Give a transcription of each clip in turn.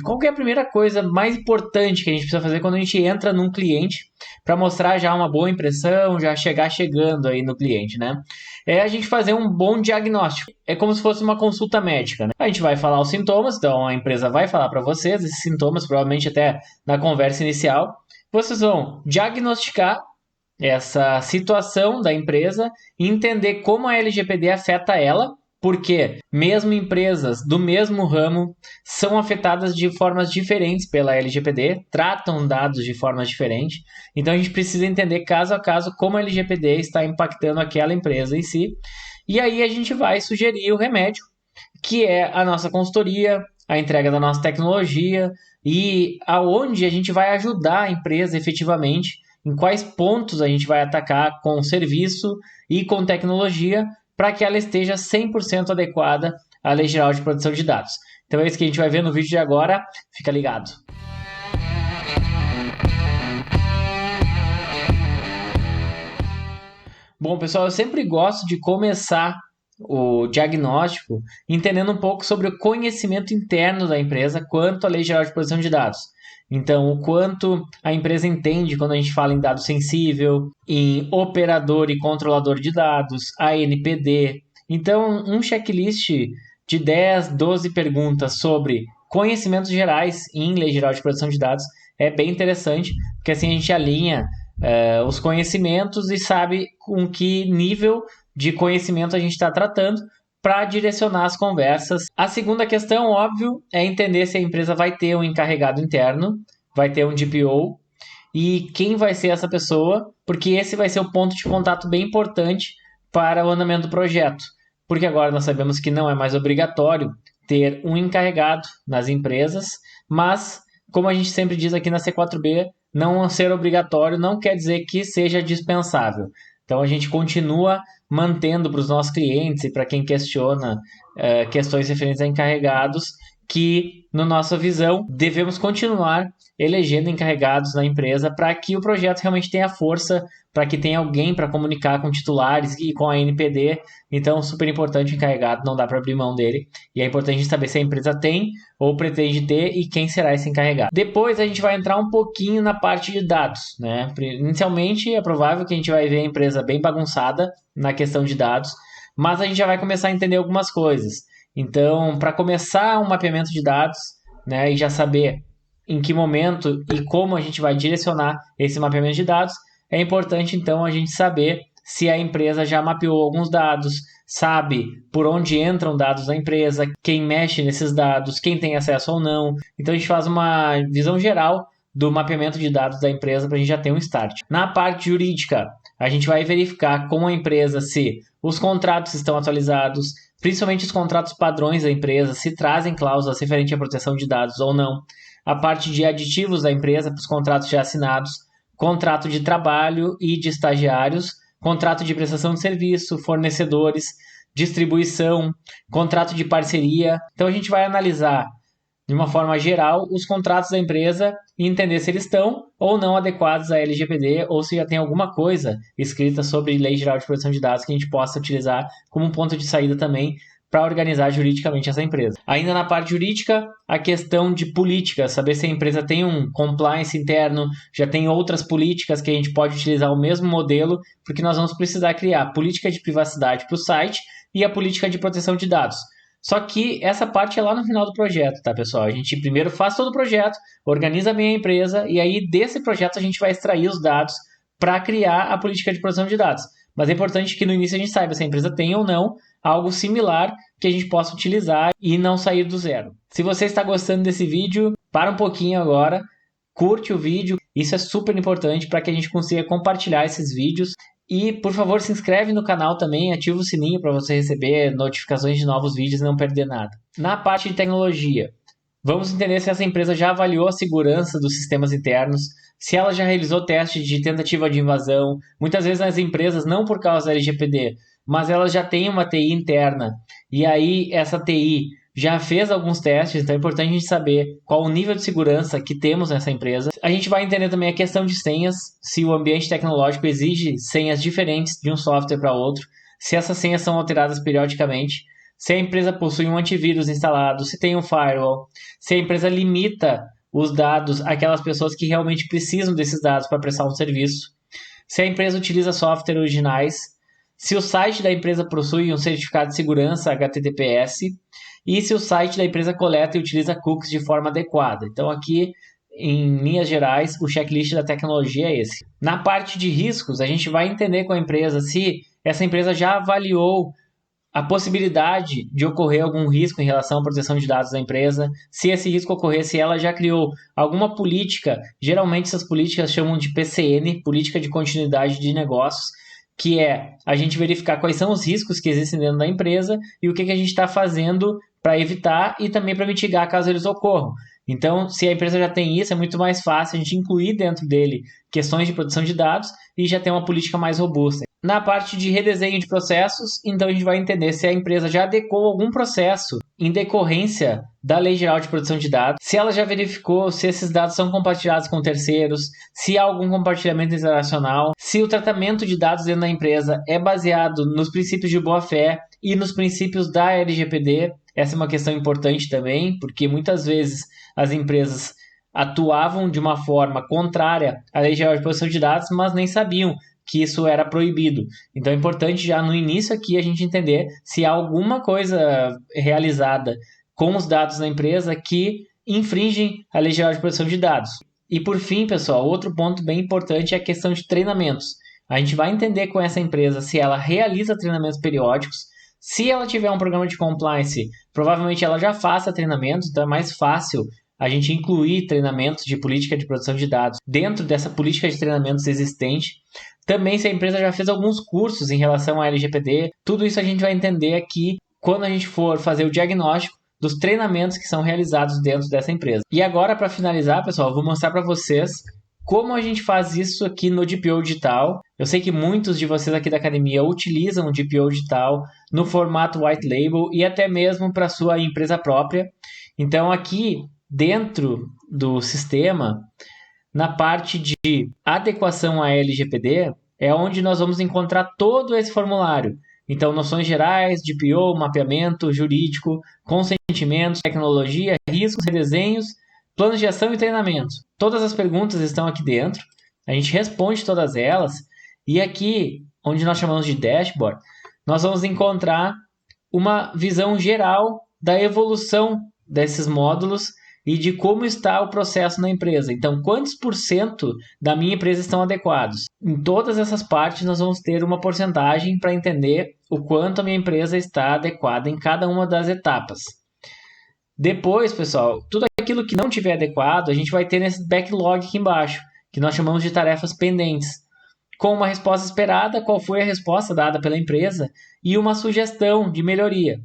qual que é a primeira coisa mais importante que a gente precisa fazer quando a gente entra num cliente para mostrar já uma boa impressão, já chegar chegando aí no cliente, né? É a gente fazer um bom diagnóstico. É como se fosse uma consulta médica, né? A gente vai falar os sintomas, então a empresa vai falar para vocês esses sintomas, provavelmente até na conversa inicial. Vocês vão diagnosticar essa situação da empresa e entender como a LGPD afeta ela, porque mesmo empresas do mesmo ramo são afetadas de formas diferentes pela LGPD, tratam dados de formas diferentes, então a gente precisa entender caso a caso como a LGPD está impactando aquela empresa em si, e aí a gente vai sugerir o remédio, que é a nossa consultoria, a entrega da nossa tecnologia e aonde a gente vai ajudar a empresa efetivamente, em quais pontos a gente vai atacar com serviço e com tecnologia para que ela esteja 100% adequada à Lei Geral de Proteção de Dados. Então é isso que a gente vai ver no vídeo de agora. Fica ligado. Bom, pessoal, eu sempre gosto de começar o diagnóstico entendendo um pouco sobre o conhecimento interno da empresa quanto à Lei Geral de Proteção de Dados. Então, o quanto a empresa entende quando a gente fala em dado sensível, em operador e controlador de dados, ANPD. Então, um checklist de 10, 12 perguntas sobre conhecimentos gerais em Lei Geral de Proteção de Dados é bem interessante, porque assim a gente alinha os conhecimentos e sabe com que nível de conhecimento a gente está tratando para direcionar as conversas. A segunda questão, óbvio, é entender se a empresa vai ter um encarregado interno, vai ter um DPO, e quem vai ser essa pessoa, porque esse vai ser o ponto de contato bem importante para o andamento do projeto. Porque agora nós sabemos que não é mais obrigatório ter um encarregado nas empresas, mas, como a gente sempre diz aqui na C4B, não ser obrigatório não quer dizer que seja dispensável. Então a gente continua mantendo para os nossos clientes e para quem questiona questões referentes a encarregados que, na nossa visão, devemos continuar elegendo encarregados na empresa para que o projeto realmente tenha força, para que tenha alguém para comunicar com titulares e com a NPD. Então, super importante o encarregado, não dá para abrir mão dele. E é importante a gente saber se a empresa tem ou pretende ter e quem será esse encarregado. Depois a gente vai entrar um pouquinho na parte de dados, né? Inicialmente é provável que a gente vai ver a empresa bem bagunçada na questão de dados, mas a gente já vai começar a entender algumas coisas. Então, para começar um mapeamento de dados, né, e já saber em que momento e como a gente vai direcionar esse mapeamento de dados, é importante então a gente saber se a empresa já mapeou alguns dados, sabe por onde entram dados da empresa, quem mexe nesses dados, quem tem acesso ou não. Então a gente faz uma visão geral do mapeamento de dados da empresa para a gente já ter um start. Na parte jurídica, a gente vai verificar com a empresa se os contratos estão atualizados, principalmente os contratos padrões da empresa, se trazem cláusulas referentes à proteção de dados ou não. A parte de aditivos da empresa para os contratos já assinados, contrato de trabalho e de estagiários, contrato de prestação de serviço, fornecedores, distribuição, contrato de parceria. Então a gente vai analisar de uma forma geral os contratos da empresa e entender se eles estão ou não adequados à LGPD ou se já tem alguma coisa escrita sobre Lei Geral de Proteção de Dados que a gente possa utilizar como um ponto de saída também para organizar juridicamente essa empresa. Ainda na parte jurídica, a questão de política, saber se a empresa tem um compliance interno, já tem outras políticas que a gente pode utilizar o mesmo modelo, porque nós vamos precisar criar política de privacidade para o site e a política de proteção de dados. Só que essa parte é lá no final do projeto, tá, pessoal? A gente primeiro faz todo o projeto, organiza bem a empresa e aí desse projeto a gente vai extrair os dados para criar a política de proteção de dados. Mas é importante que no início a gente saiba se a empresa tem ou não algo similar que a gente possa utilizar e não sair do zero. Se você está gostando desse vídeo, para um pouquinho agora, curte o vídeo, isso é super importante para que a gente consiga compartilhar esses vídeos. E, por favor, se inscreve no canal também, ativa o sininho para você receber notificações de novos vídeos e não perder nada. Na parte de tecnologia, vamos entender se essa empresa já avaliou a segurança dos sistemas internos, se ela já realizou testes de tentativa de invasão. Muitas vezes as empresas, não por causa da LGPD, mas elas já têm uma TI interna, e aí essa TI já fez alguns testes, então é importante a gente saber qual o nível de segurança que temos nessa empresa. A gente vai entender também a questão de senhas, se o ambiente tecnológico exige senhas diferentes de um software para outro, se essas senhas são alteradas periodicamente, se a empresa possui um antivírus instalado, se tem um firewall, se a empresa limita os dados àquelas pessoas que realmente precisam desses dados para prestar um serviço, se a empresa utiliza software originais, se o site da empresa possui um certificado de segurança HTTPS e se o site da empresa coleta e utiliza cookies de forma adequada. Então aqui, em linhas gerais, o checklist da tecnologia é esse. Na parte de riscos, a gente vai entender com a empresa se essa empresa já avaliou a possibilidade de ocorrer algum risco em relação à proteção de dados da empresa. Se esse risco ocorrer, se ela já criou alguma política, geralmente essas políticas chamam de PCN, Política de Continuidade de Negócios, que é a gente verificar quais são os riscos que existem dentro da empresa e o que a gente está fazendo para evitar e também para mitigar caso eles ocorram. Então, se a empresa já tem isso, é muito mais fácil a gente incluir dentro dele questões de proteção de dados e já ter uma política mais robusta. Na parte de redesenho de processos, então a gente vai entender se a empresa já adequou algum processo em decorrência da Lei Geral de Proteção de Dados, se ela já verificou se esses dados são compartilhados com terceiros, se há algum compartilhamento internacional, se o tratamento de dados dentro da empresa é baseado nos princípios de boa-fé e nos princípios da LGPD. Essa é uma questão importante também, porque muitas vezes as empresas atuavam de uma forma contrária à Lei Geral de Proteção de Dados, mas nem sabiam que isso era proibido. Então é importante já no início aqui a gente entender se há alguma coisa realizada com os dados da empresa que infringem a Lei Geral de Proteção de Dados. E por fim, pessoal, outro ponto bem importante é a questão de treinamentos. A gente vai entender com essa empresa se ela realiza treinamentos periódicos. Se ela tiver um programa de compliance, provavelmente ela já faça treinamentos, então é mais fácil a gente incluir treinamentos de política de proteção de dados dentro dessa política de treinamentos existente. Também se a empresa já fez alguns cursos em relação à LGPD, tudo isso a gente vai entender aqui quando a gente for fazer o diagnóstico dos treinamentos que são realizados dentro dessa empresa. E agora, para finalizar, pessoal, eu vou mostrar para vocês como a gente faz isso aqui no DPO Digital. Eu sei que muitos de vocês aqui da academia utilizam o DPO Digital no formato white label e até mesmo para sua empresa própria. Então aqui dentro do sistema, na parte de adequação à LGPD, é onde nós vamos encontrar todo esse formulário. Então, noções gerais, DPO, mapeamento jurídico, consentimentos, tecnologia, riscos, redesenhos, planos de ação e treinamento. Todas as perguntas estão aqui dentro, a gente responde todas elas, e aqui, onde nós chamamos de dashboard, nós vamos encontrar uma visão geral da evolução desses módulos e de como está o processo na empresa. Então, quantos por cento da minha empresa estão adequados? Em todas essas partes, nós vamos ter uma porcentagem para entender o quanto a minha empresa está adequada em cada uma das etapas. Depois, pessoal, tudo aquilo que não tiver adequado, a gente vai ter nesse backlog aqui embaixo, que nós chamamos de tarefas pendentes. Com uma resposta esperada, qual foi a resposta dada pela empresa e uma sugestão de melhoria.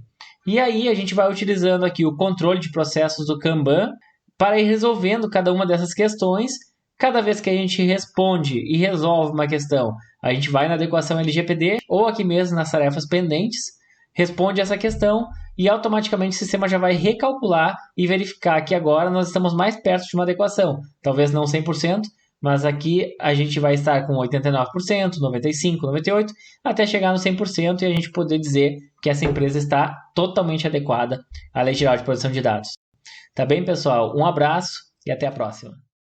E aí a gente vai utilizando aqui o controle de processos do Kanban para ir resolvendo cada uma dessas questões. Cada vez que a gente responde e resolve uma questão, a gente vai na adequação LGPD ou aqui mesmo nas tarefas pendentes, responde essa questão e automaticamente o sistema já vai recalcular e verificar que agora nós estamos mais perto de uma adequação. Talvez não 100%, mas aqui a gente vai estar com 89%, 95%, 98%, até chegar no 100% e a gente poder dizer que essa empresa está totalmente adequada à Lei Geral de Proteção de Dados. Tá bem, pessoal? Um abraço e até a próxima.